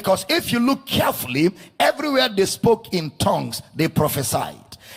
Because if you look carefully, everywhere they spoke in tongues, they prophesied.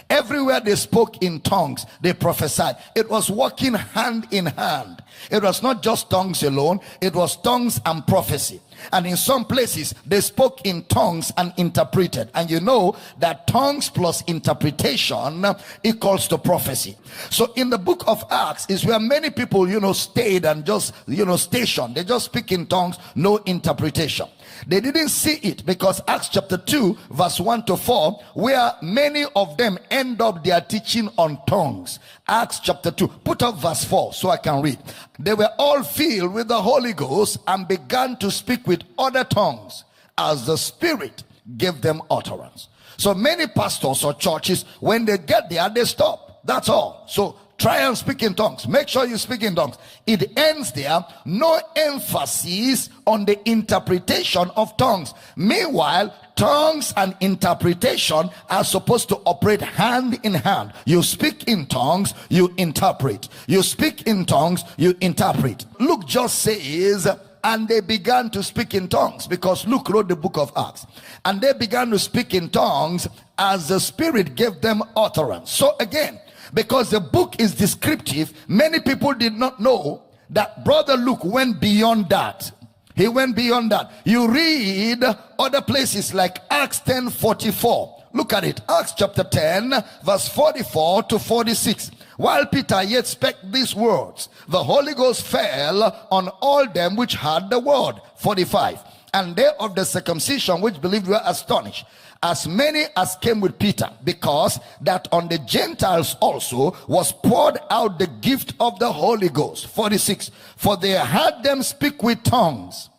Everywhere they spoke in tongues, they prophesied. It was working hand in hand. It was not just tongues alone, it was tongues and prophecy. And in some places, they spoke in tongues and interpreted. And you know that tongues plus interpretation equals to prophecy. So in the book of Acts is where many people, stayed and just, stationed. They just speak in tongues, no interpretation. They didn't see it because Acts chapter 2 verse 1 to 4, where many of them end up their teaching on tongues. Acts chapter 2, put up verse 4 so I can read. They were all filled with the Holy Ghost and began to speak with other tongues as the Spirit gave them utterance. So many pastors or churches, when they get there, they stop. That's all. So try and speak in tongues. Make sure you speak in tongues. It ends there. No emphasis on the interpretation of tongues. Meanwhile, tongues and interpretation are supposed to operate hand in hand. You speak in tongues, you interpret. You speak in tongues, you interpret. Luke just says, and they began to speak in tongues, because Luke wrote the book of Acts. And they began to speak in tongues as the Spirit gave them utterance. So again, because the book is descriptive, many people did not know that Brother Luke went beyond that. He went beyond that. You read other places like Acts 10:44. Look at it. Acts chapter 10 verse 44 to 46. While Peter yet spake these words, the Holy Ghost fell on all them which heard the word. 45. And they of the circumcision which believed were astonished, as many as came with Peter, because that on the Gentiles also was poured out the gift of the Holy Ghost. 46. For they heard them speak with tongues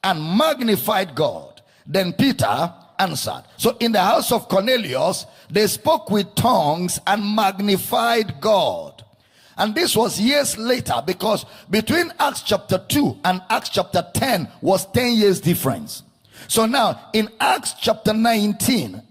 and magnified God. Then Peter answered. So in the house of Cornelius, they spoke with tongues and magnified God. And this was years later, because between Acts chapter 2 and Acts chapter 10 was 10 years difference. So now in Acts chapter 19,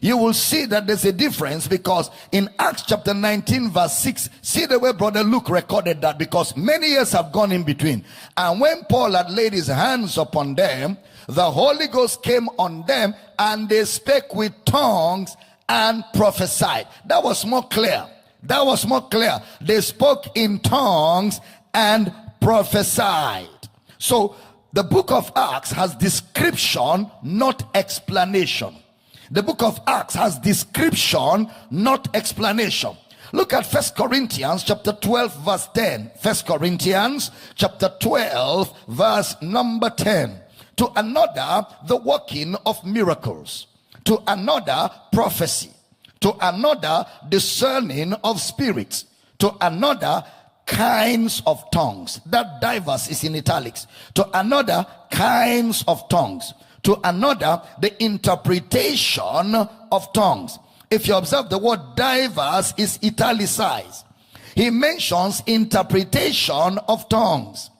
you will see that there's a difference, because in Acts chapter 19 verse 6, see the way Brother Luke recorded that, because many years have gone in between. And when Paul had laid his hands upon them, the Holy Ghost came on them, and they spake with tongues and prophesied. That was more clear. That was more clear. They spoke in tongues and prophesied. So the book of Acts has description, not explanation. The book of Acts has description, not explanation. Look at 1 Corinthians chapter 12 verse 10. 1 Corinthians chapter 12 verse number 10. To another, the working of miracles. To another, prophecy. To another, discerning of spirits. To another, kinds of tongues. That diverse is in italics. To another, kinds of tongues. To another, the interpretation of tongues. If you observe, the word diverse is italicized. He mentions interpretation of tongues.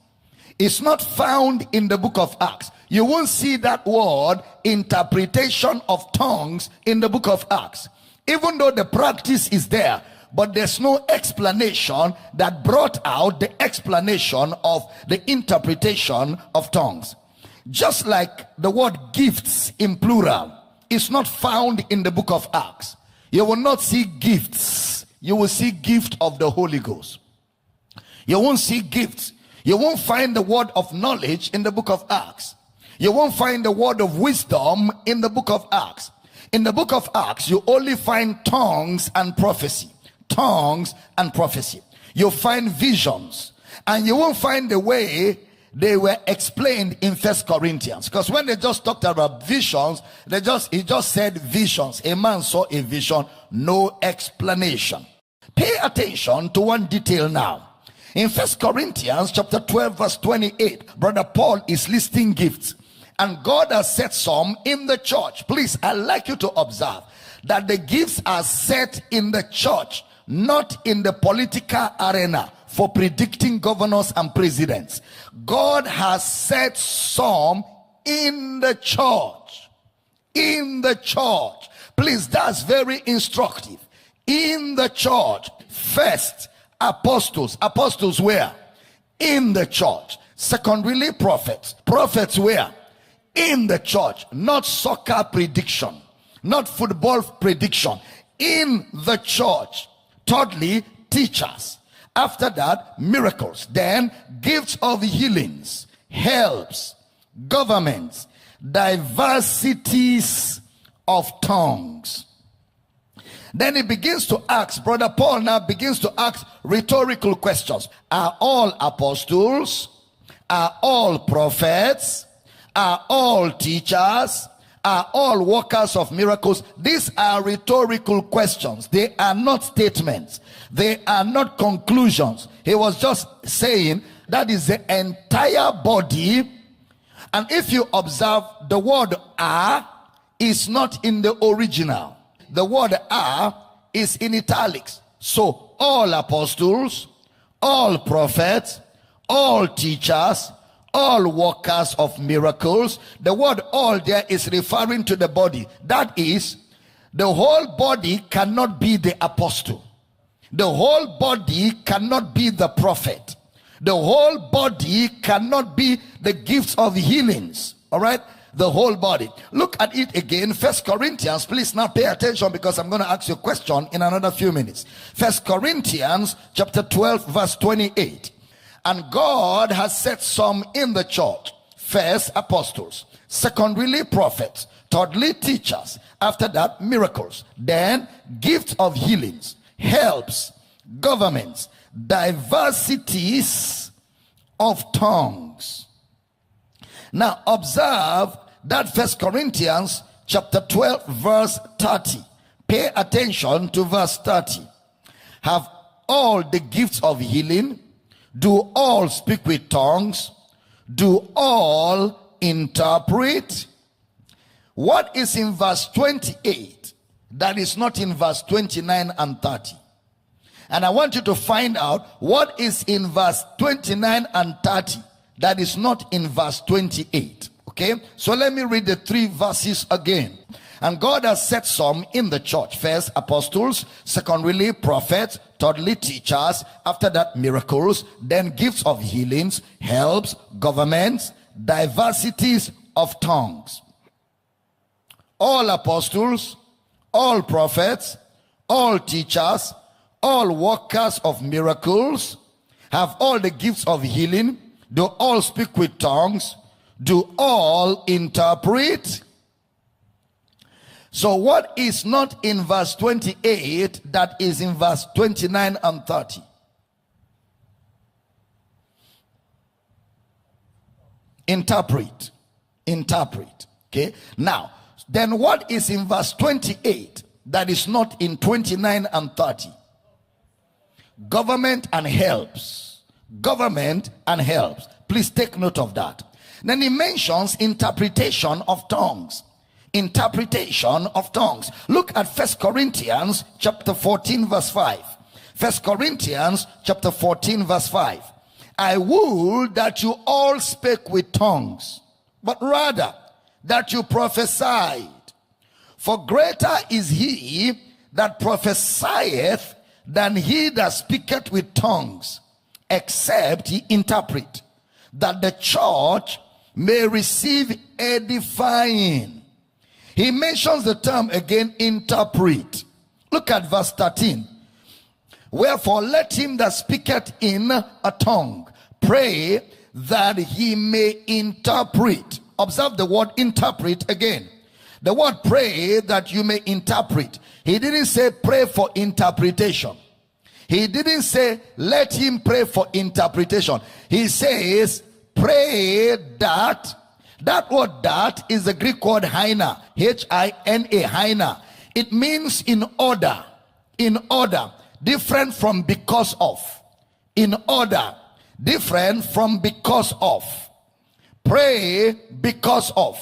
It's not found in the book of Acts. You won't see that word interpretation of tongues in the book of Acts. Even though the practice is there, but there's no explanation that brought out the explanation of the interpretation of tongues. Just like the word gifts in plural is not found in the book of Acts. You will not see gifts. You will see gift of the Holy Ghost. You won't see gifts. You won't find the word of knowledge in the book of Acts. You won't find the word of wisdom in the book of Acts. In the book of Acts, you only find tongues and prophecy. Tongues and prophecy. You find visions. And you won't find the way they were explained in 1 Corinthians. Because when they just talked about visions, he just said visions. A man saw a vision, no explanation. Pay attention to one detail now. In 1 Corinthians chapter 12 verse 28, Brother Paul is listing gifts. And God has set some in the church. Please, I'd like you to observe that the gifts are set in the church, not in the political arena for predicting governors and presidents. God has set some in the church. In the church. Please, that's very instructive. In the church. First, apostles. Apostles where? In the church. Secondly, prophets. Prophets where? in the church, not soccer prediction, not football prediction, in the church. Thirdly, teachers. After that, miracles. Then gifts of healings, helps, governments, diversities of tongues. Then he begins to ask, Brother Paul now begins to ask rhetorical questions. Are all apostles? Are all prophets? Are all teachers? Are all workers of miracles? These are rhetorical questions. They are not statements. They are not conclusions. He was just saying that is the entire body. And if you observe, the word are is not in the original. The word are is in italics. So all apostles, all prophets, all teachers, all workers of miracles. The word all there is referring to the body. That is, the whole body cannot be the apostle. The whole body cannot be the prophet. The whole body cannot be the gifts of healings. All right? The whole body. Look at it again. 1 Corinthians. Please now pay attention, because I'm going to ask you a question in another few minutes. 1 Corinthians chapter 12 verse 28. And God has set some in the church. First, apostles. Secondly, prophets. Thirdly, teachers. After that, miracles. Then, gifts of healings, helps, governments, diversities of tongues. Now, observe that 1 Corinthians chapter 12 verse 30. Pay attention to verse 30. Have all the gifts of healing, do all speak with tongues, do all interpret. What is in verse 28 that is not in verse 29 and 30? And I want you to find out what is in verse 29 and 30 that is not in verse 28. Okay, so let me read the three verses again. And God has set some in the church. First, apostles. Secondly, prophets. Thirdly, teachers. After that, miracles. Then gifts of healings, helps, governments, diversities of tongues. All apostles, all prophets, all teachers, all workers of miracles, have all the gifts of healing, do all speak with tongues, do all interpret. So what is not in verse 28 that is in verse 29 and 30? Interpret. Interpret. Okay. Now, then what is in verse 28 that is not in 29 and 30? Government and helps. Government and helps. Please take note of that. Then he mentions interpretation of tongues. Interpretation of tongues. Look at 1 Corinthians chapter 14 verse 5. 1 Corinthians chapter 14 verse 5. I would that you all spake with tongues, but rather that you prophesied. For greater is he that prophesieth than he that speaketh with tongues, except he interpret, that the church may receive edifying. He mentions the term again, interpret. Look at verse 13. Wherefore let him that speaketh in a tongue pray that he may interpret. Observe the word interpret again. The word pray that you may interpret. He didn't say pray for interpretation. He didn't say let him pray for interpretation. He says pray that. That word that is the Greek word hyna. H-I-N-A, hyna. It means in order. In order. Different from because of. In order. Different from because of. Pray because of.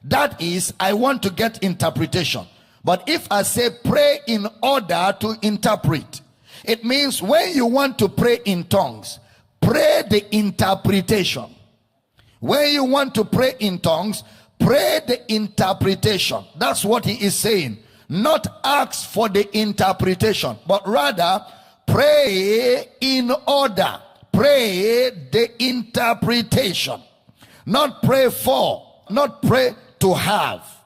That is, I want to get interpretation. But if I say pray in order to interpret, it means when you want to pray in tongues, pray the interpretation. When you want to pray in tongues, pray the interpretation. That's what he is saying. Not ask for the interpretation, but rather pray in order. Pray the interpretation. Not pray for. Not pray to have.